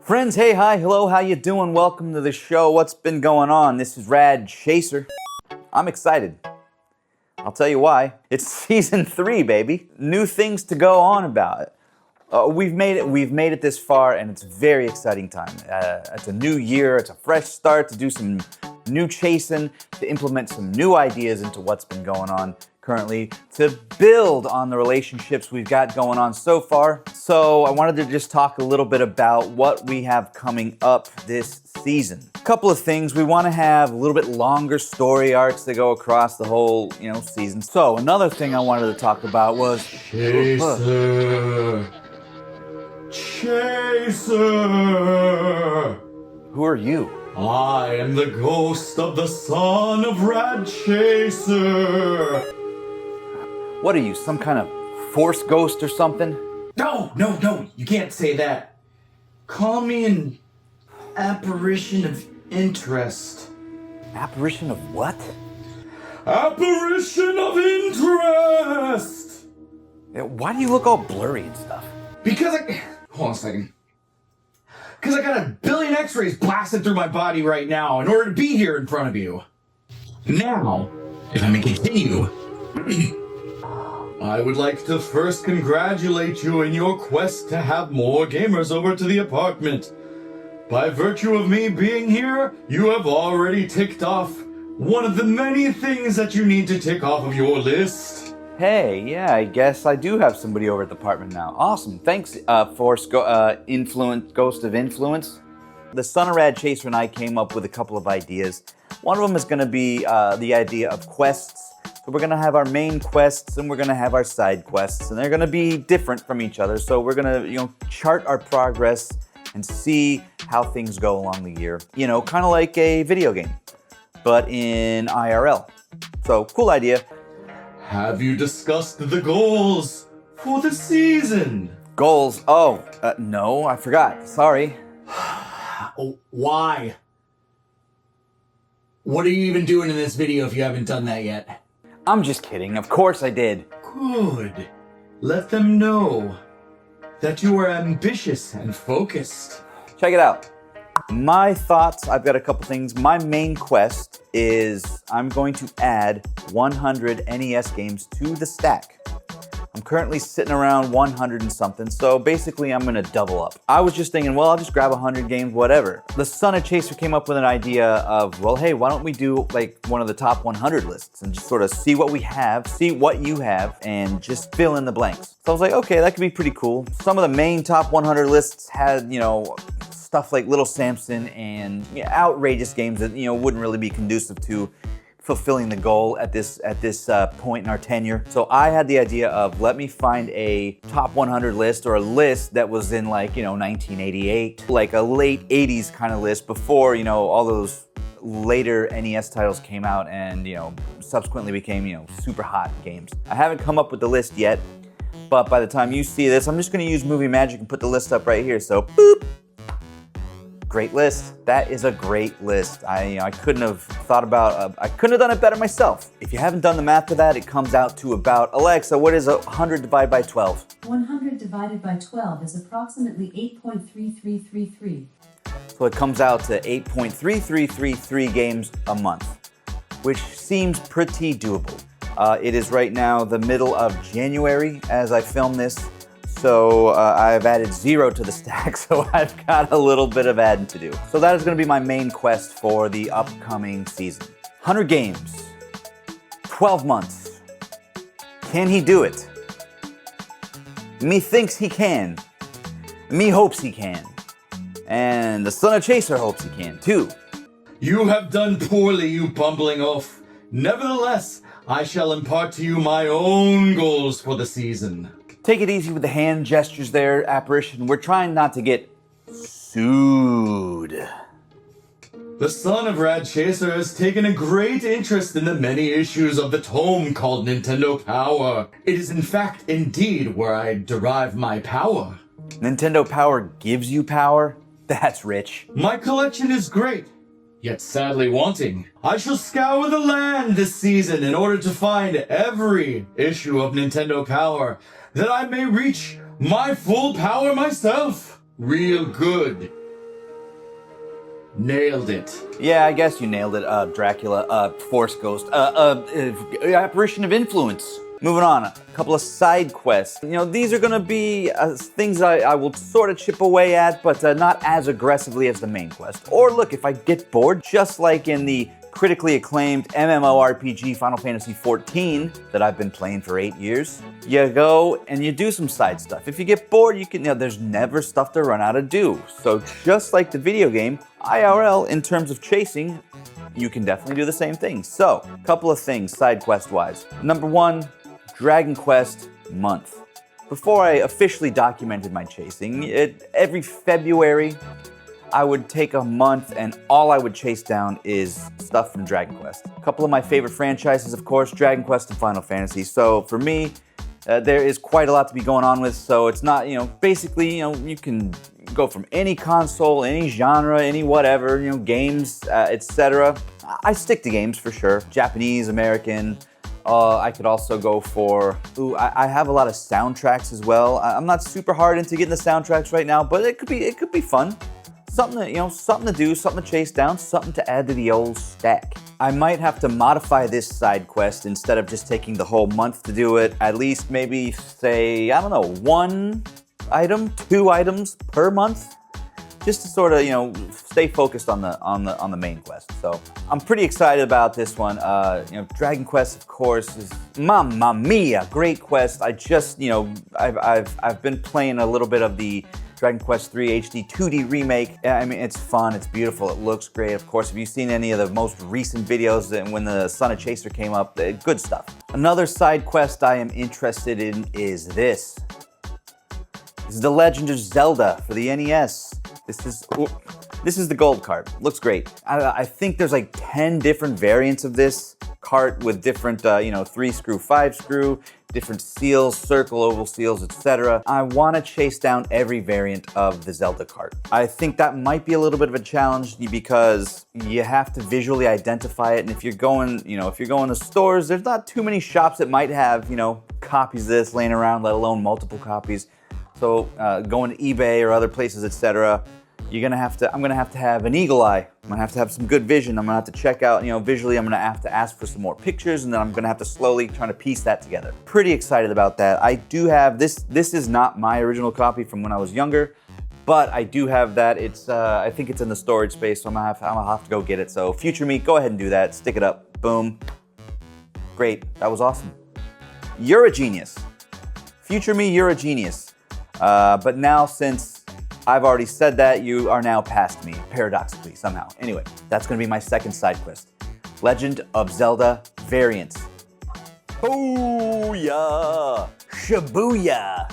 Friends, hey, hi, hello, how you doing? Welcome to the show. What's been going on? This is Rad Chaser. I'm excited. I'll tell you why. It's season 3, baby. New things to go on about. We've made it this far, and it's a very exciting time. It's a new year, it's a fresh start to do some new chasing, to implement some new ideas into what's been going on currently, to build on the relationships we've got going on so far. So I wanted to just talk a little bit about what we have coming up this season. A couple of things. We want to have a little bit longer story arcs that go across the whole, season. So another thing I wanted to talk about was Chaser. Who are you? I am the ghost of the Son of Rad Chaser. What are you, some kind of force ghost or something? No, you can't say that. Call me an apparition of interest. Apparition of what? Apparition of interest! Why do you look all blurry and stuff? Hold on a second. Because I got a billion x-rays blasted through my body right now in order to be here in front of you. Now, if I may continue, I would like to first congratulate you in your quest to have more gamers over to the apartment. By virtue of me being here, you have already ticked off one of the many things that you need to tick off of your list. Hey, yeah, I guess I do have somebody over at the apartment now. Awesome. Thanks, Ghost of Influence. The Son of Rad Chaser and I came up with a couple of ideas. One of them is going to be the idea of quests. So we're going to have our main quests and we're going to have our side quests, and they're going to be different from each other. So we're going to, chart our progress and see how things go along the year. Kind of like a video game, but in IRL. So cool idea. Have you discussed the goals for the season? Goals? Oh, no, I forgot. Sorry. Why? What are you even doing in this video if you haven't done that yet? I'm just kidding. Of course I did. Good. Let them know that you are ambitious and focused. Check it out. My thoughts, I've got a couple things. My main quest is I'm going to add 100 NES games to the stack. I'm currently sitting around 100 and something, so basically I'm gonna double up. I was just thinking, well, I'll just grab 100 games, whatever. The Son of Chaser came up with an idea of, well, hey, why don't we do like one of the top 100 lists and just sort of see what we have, see what you have, and just fill in the blanks. So I was like, okay, that could be pretty cool. Some of the main top 100 lists had, stuff like Little Samson and outrageous games that, wouldn't really be conducive to fulfilling the goal at this point in our tenure. So I had the idea of, let me find a top 100 list, or a list that was in 1988, like a late 80s kind of list before, all those later NES titles came out and, subsequently became, super hot games. I haven't come up with the list yet, but by the time you see this, I'm just gonna use Movie Magic and put the list up right here. So, boop. Great list. That is a great list. I couldn't have thought about, I couldn't have done it better myself. If you haven't done the math to that, it comes out to about, Alexa, what is 100 divided by 12? 100 divided by 12 is approximately 8.3333. So it comes out to 8.3333 games a month, which seems pretty doable. It is right now the middle of January as I film this. So I've added 0 to the stack, so I've got a little bit of adding to do. So that is going to be my main quest for the upcoming season. 100 games, 12 months. Can he do it? Me thinks he can. Me hopes he can. And the Son of Chaser hopes he can, too. You have done poorly, you bumbling oaf. Nevertheless, I shall impart to you my own goals for the season. Take it easy with the hand gestures there, Apparition. We're trying not to get sued. The Son of Rad Chaser has taken a great interest in the many issues of the tome called Nintendo Power. It is in fact, indeed, where I derive my power. Nintendo Power gives you power? That's rich. My collection is great, yet sadly wanting. I shall scour the land this season in order to find every issue of Nintendo Power, that I may reach my full power myself. Real good. Nailed it. Yeah, I guess you nailed it. Dracula, Force Ghost, Apparition of Influence. Moving on, a couple of side quests. You know, these are gonna be things I will sort of chip away at, but not as aggressively as the main quest. Or look, if I get bored, just like in the critically acclaimed MMORPG Final Fantasy XIV that I've been playing for 8 years, you go and you do some side stuff. If you get bored, there's never stuff to run out of do. So just like the video game, IRL, in terms of chasing, you can definitely do the same thing. So, a couple of things side quest wise. Number one, Dragon Quest month. Before I officially documented my chasing, every February, I would take a month and all I would chase down is stuff from Dragon Quest. A couple of my favorite franchises, of course, Dragon Quest and Final Fantasy. So for me, there is quite a lot to be going on with. So it's not, basically, you can go from any console, any genre, any whatever, games, etc. I stick to games for sure. Japanese, American. I could also go for, I have a lot of soundtracks as well. I'm not super hard into getting the soundtracks right now, but it could be fun. Something to do, something to chase down, something to add to the old stack. I might have to modify this side quest instead of just taking the whole month to do it. At least maybe say, I don't know, 1 item, 2 items per month, just to sort of stay focused on the main quest. So I'm pretty excited about this one. Dragon Quest, of course, is mamma mia, great quest. I just I've been playing a little bit of the Dragon Quest III HD 2D remake. I mean, it's fun, it's beautiful, it looks great. Of course, if you've seen any of the most recent videos when the Son of Chaser came up, good stuff. Another side quest I am interested in is this. This is The Legend of Zelda for the NES. This is the gold cart. Looks great. I think there's like 10 different variants of this cart with different, 3-screw, 5-screw, different seals, circle, oval seals, etc. I want to chase down every variant of the Zelda cart. I think that might be a little bit of a challenge because you have to visually identify it, and if you're going to stores, there's not too many shops that might have, copies of this laying around, let alone multiple copies. So going to eBay or other places, etc., I'm gonna have to have an eagle eye. I'm gonna have to have some good vision. I'm gonna have to check out, visually, I'm gonna have to ask for some more pictures, and then I'm gonna have to slowly try to piece that together. Pretty excited about that. I do have this is not my original copy from when I was younger, but I do have that. It's I think it's in the storage space, so I'm gonna have to go get it. So future me, go ahead and do that. Stick it up. Boom. Great. That was awesome. You're a genius. Future me, you're a genius. But now, since I've already said that, you are now past me, paradoxically, somehow. Anyway, that's gonna be my second side quest. Legend of Zelda variants. Booyah! Shibuya!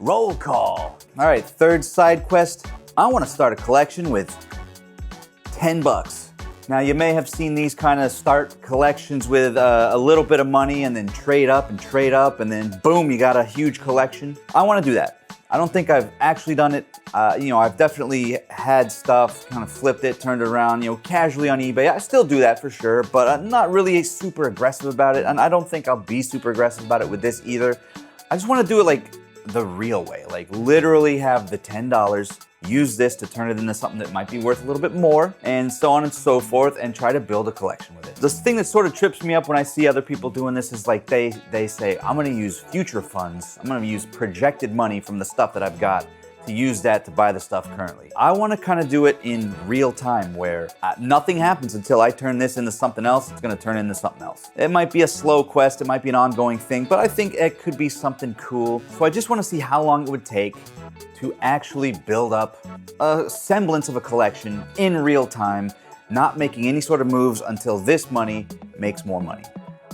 Roll call. All right, third side quest. I wanna start a collection with $10. Now, you may have seen these kind of start collections with a little bit of money and then trade up, and then boom, you got a huge collection. I wanna do that. I don't think I've actually done it. I've definitely had stuff, kind of flipped it, turned it around, casually on eBay. I still do that for sure, but I'm not really super aggressive about it, and I don't think I'll be super aggressive about it with this either. I just want to do it like the real way, like literally have the $10, use this to turn it into something that might be worth a little bit more, and so on and so forth, and try to build a collection with it. The thing that sort of trips me up when I see other people doing this is like they say, I'm gonna use future funds, I'm gonna use projected money from the stuff that I've got to use that to buy the stuff currently. I wanna kind of do it in real time where nothing happens until I turn this into something else, it's gonna turn into something else. It might be a slow quest, it might be an ongoing thing, but I think it could be something cool. So I just wanna see how long it would take to actually build up a semblance of a collection in real time, not making any sort of moves until this money makes more money.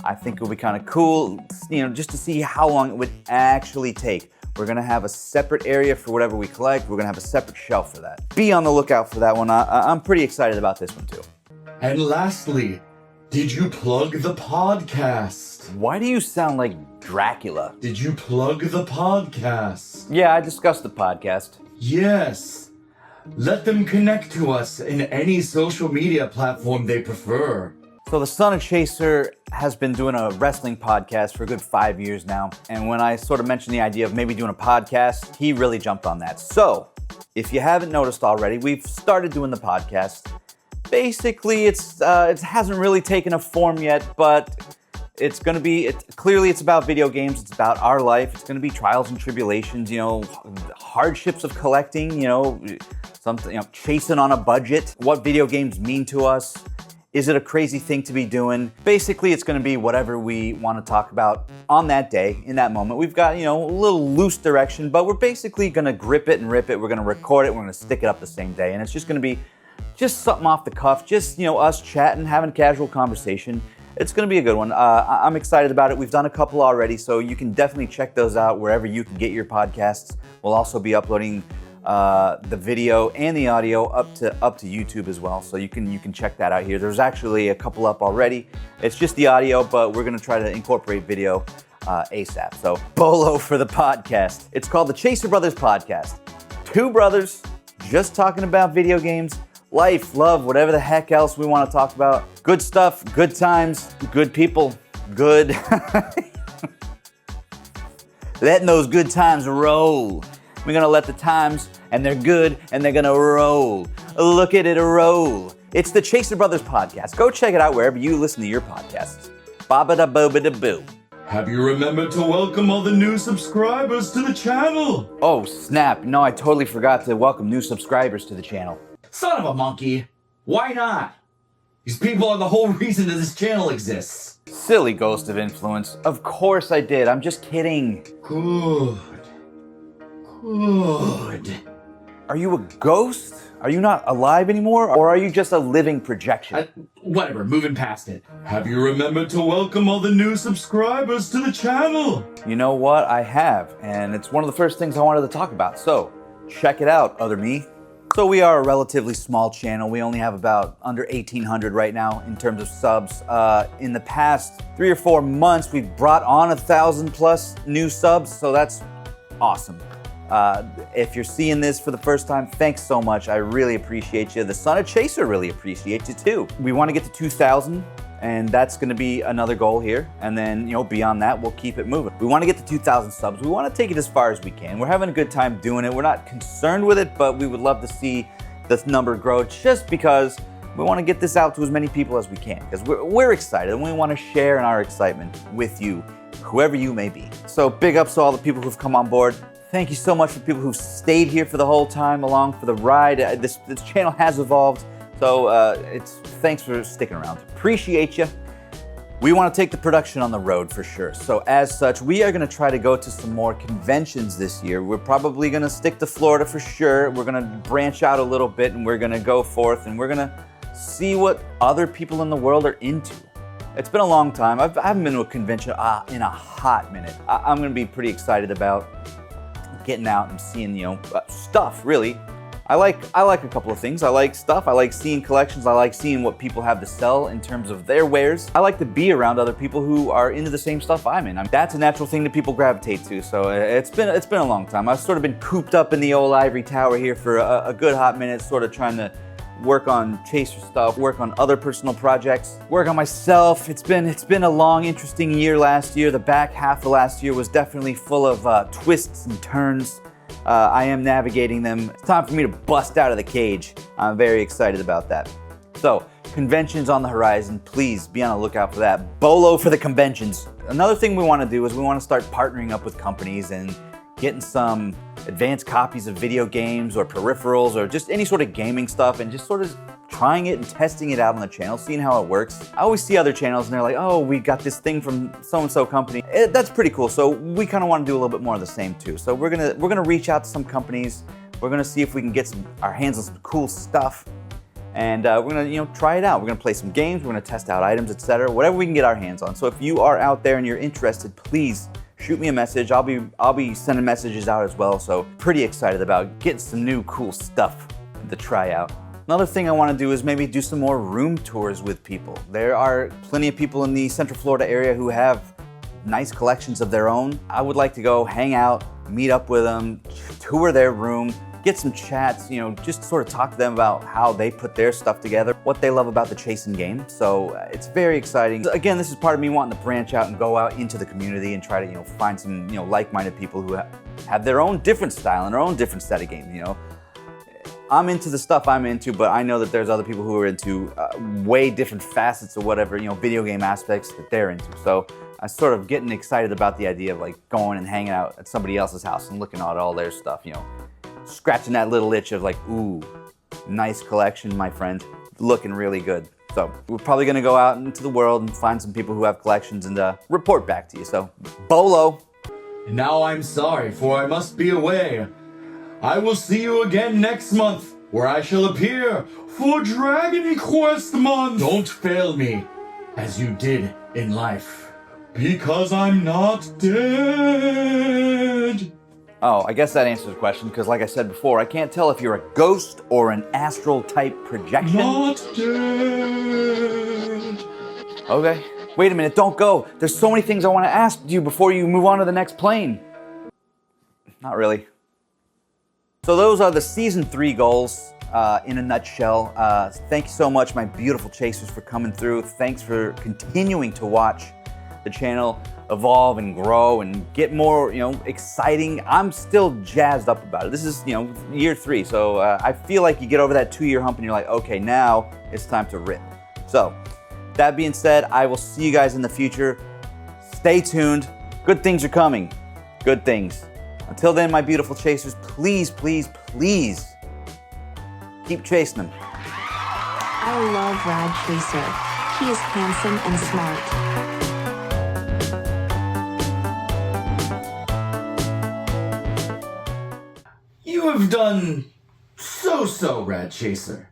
I think it would be kind of cool, just to see how long it would actually take. We're gonna have a separate area for whatever we collect. We're gonna have a separate shelf for that. Be on the lookout for that one. I'm pretty excited about this one too. And lastly, did you plug the podcast? Why do you sound like Dracula? Did you plug the podcast? Yeah, I discussed the podcast. Yes. Let them connect to us in any social media platform they prefer. So the Son of Chaser has been doing a wrestling podcast for a good 5 years now. And when I sort of mentioned the idea of maybe doing a podcast, he really jumped on that. So if you haven't noticed already, we've started doing the podcast. Basically, it hasn't really taken a form yet, but it's going to be, clearly it's about video games, it's about our life, it's going to be trials and tribulations, hardships of collecting, something, chasing on a budget, what video games mean to us. Is it a crazy thing to be doing? Basically, it's going to be whatever we want to talk about on that day, in that moment. We've got, a little loose direction, but we're basically going to grip it and rip it. We're going to record it. We're going to stick it up the same day. And it's just going to be just something off the cuff, just, us chatting, having a casual conversation. It's going to be a good one. I'm excited about it. We've done a couple already, so you can definitely check those out wherever you can get your podcasts. We'll also be uploading the video and the audio up to YouTube as well, so you can check that out here. There's actually a couple up already. It's just the audio, but we're gonna try to incorporate video ASAP. So BOLO for the podcast. It's called the Chaser Brothers Podcast. Two brothers just talking about video games, life, love, whatever the heck else we want to talk about. Good stuff, good times, good people, good. Letting those good times roll. We're gonna let the times, and they're good, and they're gonna roll. Look at it roll. It's the Chaser Brothers Podcast. Go check it out wherever you listen to your podcasts. Ba-ba-da-bo-ba-da-boo. Have you remembered to welcome all the new subscribers to the channel? Oh, snap. No, I totally forgot to welcome new subscribers to the channel. Son of a monkey. Why not? These people are the whole reason that this channel exists. Silly ghost of influence. Of course I did. I'm just kidding. Good. Are you a ghost? Are you not alive anymore? Or are you just a living projection? Whatever, moving past it. Have you remembered to welcome all the new subscribers to the channel? You know what? I have, and it's one of the first things I wanted to talk about. So, check it out, other me. So we are a relatively small channel. We only have about under 1,800 right now in terms of subs. In the past 3 or 4 months, we've brought on 1,000 plus new subs, so that's awesome. If you're seeing this for the first time, thanks so much. I really appreciate you. The Son of Chaser really appreciates you too. We want to get to 2,000, and that's going to be another goal here. And then, beyond that, we'll keep it moving. We want to get to 2,000 subs. We want to take it as far as we can. We're having a good time doing it. We're not concerned with it, but we would love to see this number grow just because we want to get this out to as many people as we can, because we're excited and we want to share in our excitement with you, whoever you may be. So big ups to all the people who've come on board. Thank you so much for people who've stayed here for the whole time along for the ride. This channel has evolved, so thanks for sticking around. Appreciate you. We want to take the production on the road for sure. So as such, we are going to try to go to some more conventions this year. We're probably going to stick to Florida for sure. We're going to branch out a little bit, and we're going to go forth, and we're going to see what other people in the world are into. It's been a long time. I haven't been to a convention in a hot minute. I'm going to be pretty excited about getting out and seeing, stuff, really. I like a couple of things. I like stuff. I like seeing collections. I like seeing what people have to sell in terms of their wares. I like to be around other people who are into the same stuff I'm in. That's a natural thing that people gravitate to. So it's been a long time. I've sort of been cooped up in the old ivory tower here for a good hot minute, sort of trying to work on Chaser stuff, work on other personal projects, work on myself. It's been a long, interesting year last year. The back half of last year was definitely full of twists and turns. I am navigating them. It's time for me to bust out of the cage. I'm very excited about that. So, conventions on the horizon. Please be on the lookout for that. BOLO for the conventions. Another thing we want to do is we want to start partnering up with companies and getting some advanced copies of video games or peripherals or just any sort of gaming stuff, and just sort of trying it and testing it out on the channel, seeing how it works. I always see other channels and they're like, oh, we got this thing from so-and-so company. That's pretty cool. So we kind of want to do a little bit more of the same too. So we're gonna reach out to some companies. We're gonna see if we can get our hands on some cool stuff, and we're gonna try it out. We're gonna play some games. We're gonna test out items, etc. Whatever we can get our hands on. So if you are out there and you're interested, please shoot me a message. I'll be sending messages out as well. So pretty excited about getting some new cool stuff to try out. Another thing I want to do is maybe do some more room tours with people. There are plenty of people in the Central Florida area who have nice collections of their own. I would like to go hang out, meet up with them, tour their room, get some chats, just sort of talk to them about how they put their stuff together, what they love about the chasing game. So it's very exciting. Again, this is part of me wanting to branch out and go out into the community and try to, find some, like-minded people who have their own different style and their own different set of games, I'm into the stuff I'm into, but I know that there's other people who are into way different facets of whatever, video game aspects that they're into. So I'm sort of getting excited about the idea of like going and hanging out at somebody else's house and looking at all their stuff, scratching that little itch of like, ooh, nice collection, my friend, looking really good. So we're probably gonna go out into the world and find some people who have collections and report back to you. So, Bolo. Now I'm sorry, for I must be away. I will see you again next month, where I shall appear for Dragon Quest Month. Don't fail me, as you did in life, because I'm not dead. Oh, I guess that answers the question, because like I said before, I can't tell if you're a ghost or an astral type projection. Not dead. Okay. Wait a minute, don't go. There's so many things I want to ask you before you move on to the next plane. Not really. So those are the Season 3 goals in a nutshell. Thank you so much, my beautiful chasers, for coming through. Thanks for continuing to watch the channel evolve and grow and get more, exciting. I'm still jazzed up about it. This is, year 3, so I feel like you get over that 2-year hump and you're like, okay, now it's time to rip. So, that being said, I will see you guys in the future. Stay tuned. Good things are coming. Good things. Until then, my beautiful chasers, please, please, please keep chasing them. I love Rad Chaser. He is handsome and smart. You have done so, Rad Chaser.